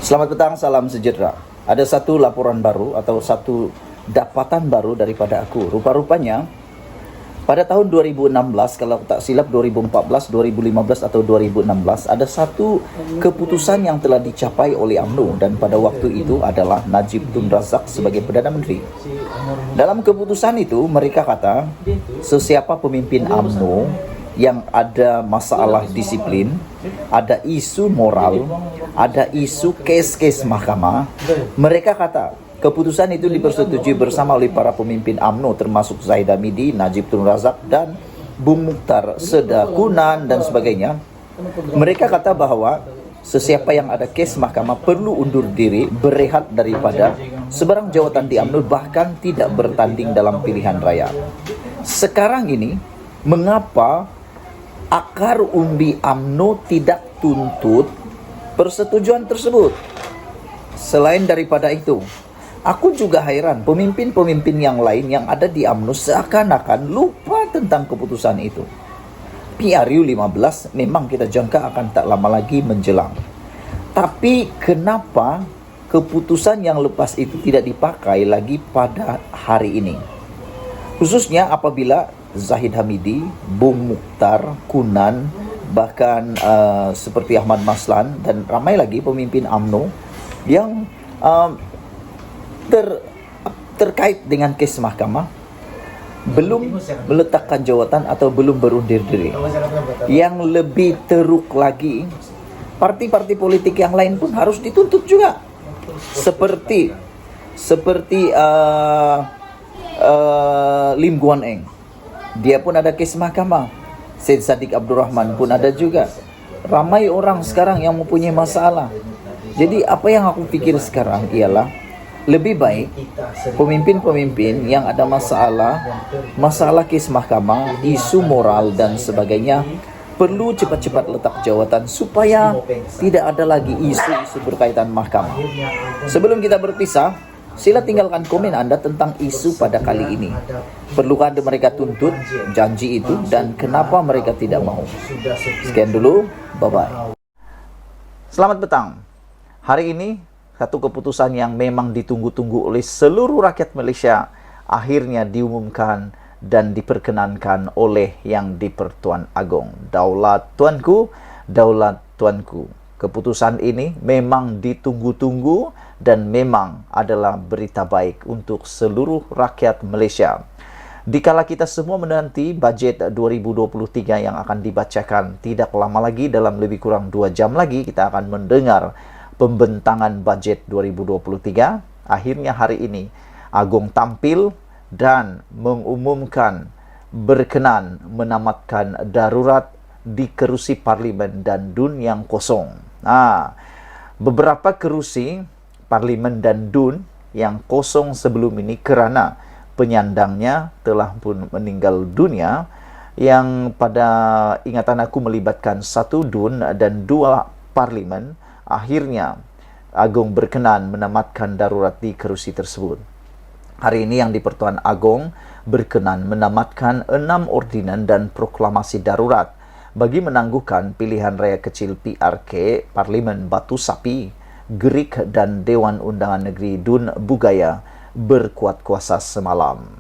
Selamat petang, salam sejahtera. Ada satu laporan baru atau satu dapatan baru daripada aku. Rupa-rupanya pada tahun 2016, kalau tak silap 2014, 2015 atau 2016, ada satu keputusan yang telah dicapai oleh UMNO dan pada waktu itu adalah Najib Tun Razak sebagai Perdana Menteri. Dalam keputusan itu mereka kata sesiapa pemimpin UMNO yang ada masalah disiplin, ada isu moral, ada isu kes-kes mahkamah, mereka kata keputusan itu dipersetujui bersama oleh para pemimpin UMNO termasuk Zahid Hamidi, Najib Tun Razak dan Bung Mukhtar Seda Kunan dan sebagainya. Mereka kata bahwa sesiapa yang ada kes mahkamah perlu undur diri, berehat daripada sebarang jawatan di UMNO, bahkan tidak bertanding dalam pilihan raya. Sekarang ini, mengapa akar umbi UMNO tidak tuntut persetujuan tersebut? Selain daripada itu, aku juga heran pemimpin-pemimpin yang lain yang ada di UMNO seakan-akan lupa tentang keputusan itu. PRU 15 memang kita jangka akan tak lama lagi menjelang. Tapi kenapa keputusan yang lepas itu tidak dipakai lagi pada hari ini? Khususnya apabila Zahid Hamidi, Bung Mukhtar, Kunan, bahkan seperti Ahmad Maslan dan ramai lagi pemimpin UMNO yang terkait dengan kes mahkamah belum meletakkan jawatan atau belum berundur diri. Yang lebih teruk lagi, parti-parti politik yang lain pun harus dituntut juga. Seperti Lim Guan Eng, dia pun ada kes mahkamah. Syed Saddiq Abdurrahman pun ada juga. Ramai orang sekarang yang mempunyai masalah. Jadi apa yang aku pikir sekarang ialah lebih baik pemimpin-pemimpin yang ada masalah kes mahkamah, isu moral dan sebagainya perlu cepat-cepat letak jawatan supaya tidak ada lagi isu-isu berkaitan mahkamah. Sebelum kita berpisah, sila tinggalkan komen Anda tentang isu pada kali ini. Perlukah mereka tuntut janji itu dan kenapa mereka tidak mau? Sekian dulu, bye-bye. Selamat petang. Hari ini, satu keputusan yang memang ditunggu-tunggu oleh seluruh rakyat Malaysia akhirnya diumumkan dan diperkenankan oleh Yang di-Pertuan Agong. Daulat Tuanku, Daulat Tuanku. Keputusan ini memang ditunggu-tunggu dan memang adalah berita baik untuk seluruh rakyat Malaysia. Dikala kita semua menanti bajet 2023 yang akan dibacakan tidak lama lagi, dalam lebih kurang 2 jam lagi kita akan mendengar pembentangan bajet 2023. Akhirnya hari ini Agong tampil dan mengumumkan berkenan menamatkan darurat di kerusi Parlimen dan DUN yang kosong. Beberapa kerusi Parlimen dan DUN yang kosong sebelum ini kerana penyandangnya telah pun meninggal dunia, yang pada ingatan aku melibatkan 1 DUN dan 2 Parlimen. Akhirnya Agong berkenan menamatkan darurat di kerusi tersebut. Hari ini Yang di-Pertuan Agong berkenan menamatkan 6 ordinan dan proklamasi darurat bagi menangguhkan pilihan raya kecil PRK Parlimen Batu Sapi, Gerik dan Dewan Undangan Negeri DUN Bugaya berkuat kuasa semalam.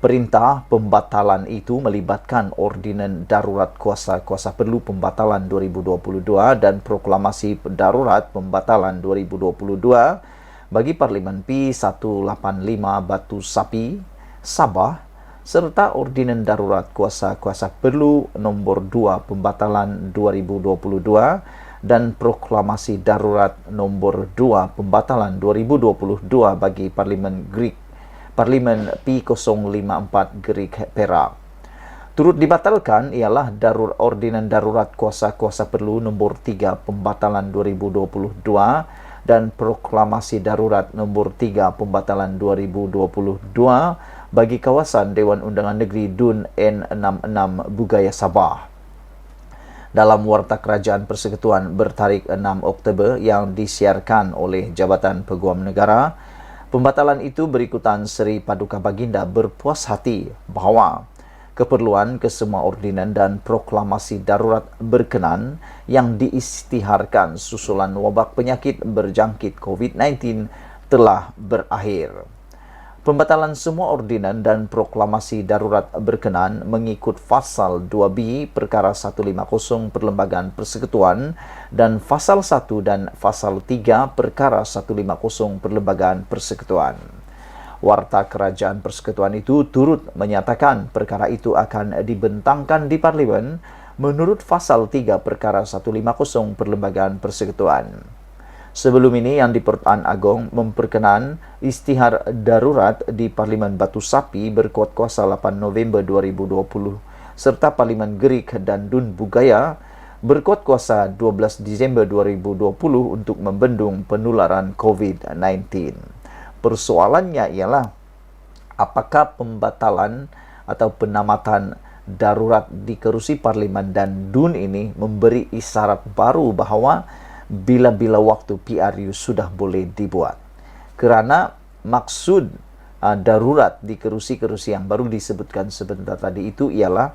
Perintah pembatalan itu melibatkan ordinan darurat kuasa perlu pembatalan 2022 dan proklamasi darurat pembatalan 2022 bagi Parlimen P185 Batu Sapi, Sabah, serta ordinan darurat kuasa perlu nombor 2 pembatalan 2022 dan proklamasi darurat nombor 2 pembatalan 2022 bagi Parlimen Greek, Parlimen P054 Greek Perak. Turut dibatalkan ialah ordinan darurat kuasa perlu nombor 3 pembatalan 2022 dan proklamasi darurat nombor 3 pembatalan 2022 bagi kawasan Dewan Undangan Negeri DUN N66 Bugaya Sabah. Dalam Warta Kerajaan Persekutuan bertarikh 6 Oktober yang disiarkan oleh Jabatan Peguam Negara, pembatalan itu berikutan Seri Paduka Baginda berpuas hati bahawa keperluan kesemua ordinan dan proklamasi darurat berkenan yang diisytiharkan susulan wabak penyakit berjangkit COVID-19 telah berakhir. Pembatalan semua ordinan dan proklamasi darurat berkenan mengikut Fasal 2B Perkara 150 Perlembagaan Persekutuan dan Fasal 1 dan Fasal 3 Perkara 150 Perlembagaan Persekutuan. Warta Kerajaan Persekutuan itu turut menyatakan perkara itu akan dibentangkan di Parlimen menurut Fasal 3 Perkara 150 Perlembagaan Persekutuan. Sebelum ini, Yang di-Pertuan Agong memperkenan istihar darurat di Parlimen Batu Sapi berkuat kuasa 8 November 2020 serta Parlimen Gerik dan Dun Bugaya berkuat kuasa 12 Disember 2020 untuk membendung penularan COVID-19. Persoalannya ialah apakah pembatalan atau penamatan darurat di kerusi Parlimen dan Dun ini memberi isyarat baru bahawa bila-bila waktu PRU sudah boleh dibuat. Kerana maksud darurat di kerusi-kerusi yang baru disebutkan sebentar tadi itu ialah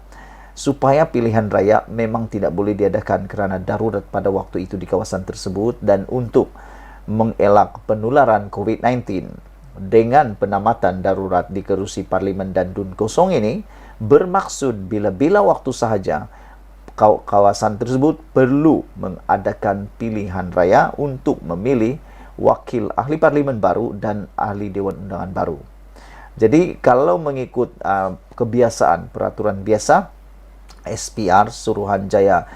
supaya pilihan raya memang tidak boleh diadakan kerana darurat pada waktu itu di kawasan tersebut dan untuk mengelak penularan COVID-19. Dengan penamatan darurat di kerusi Parlimen dan Dun kosong ini bermaksud bila-bila waktu sahaja kawasan tersebut perlu mengadakan pilihan raya untuk memilih wakil ahli parlimen baru dan ahli Dewan Undangan baru. Jadi kalau mengikut kebiasaan peraturan biasa, SPR Suruhanjaya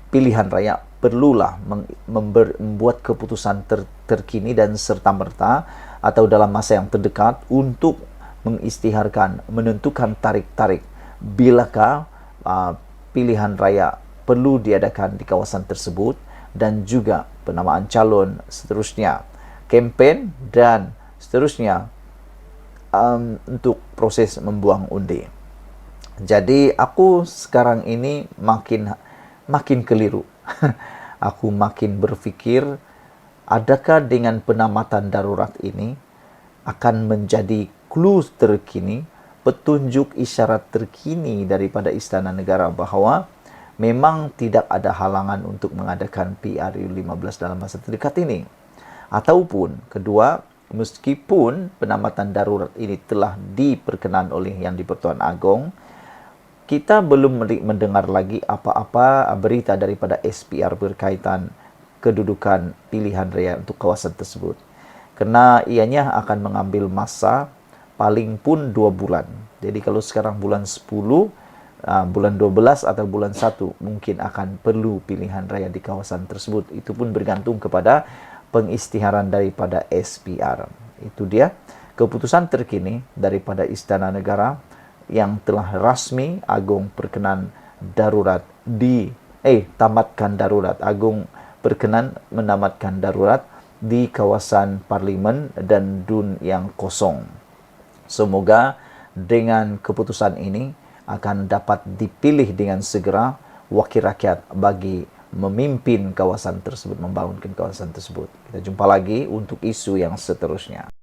pilihan raya perlulah membuat keputusan terkini dan serta-merta atau dalam masa yang terdekat untuk mengisytiharkan, menentukan tarik-tarik bilakah pilihan raya perlu diadakan di kawasan tersebut dan juga penamaan calon seterusnya, kempen dan seterusnya untuk proses membuang undi. Jadi aku sekarang ini makin keliru. Aku makin berfikir adakah dengan penamatan darurat ini akan menjadi clue terkini, petunjuk isyarat terkini daripada Istana Negara bahawa memang tidak ada halangan untuk mengadakan PRU 15 dalam masa terdekat ini. Ataupun kedua, meskipun penamatan darurat ini telah diperkenan oleh Yang di-Pertuan Agong, kita belum mendengar lagi apa-apa berita daripada SPR berkaitan kedudukan pilihan raya untuk kawasan tersebut. Kerana ianya akan mengambil masa paling pun 2 bulan. Jadi kalau sekarang bulan 10, bulan 12 atau bulan 1 mungkin akan perlu pilihan raya di kawasan tersebut. Itu pun bergantung kepada pengisytiharan daripada SPR. Itu dia keputusan terkini daripada Istana Negara yang telah rasmi Agong perkenan darurat tamatkan darurat. Agong berkenan menamatkan darurat di kawasan Parlimen dan Dun yang kosong. Semoga dengan keputusan ini akan dapat dipilih dengan segera wakil rakyat bagi memimpin kawasan tersebut, membangunkan kawasan tersebut. Kita jumpa lagi untuk isu yang seterusnya.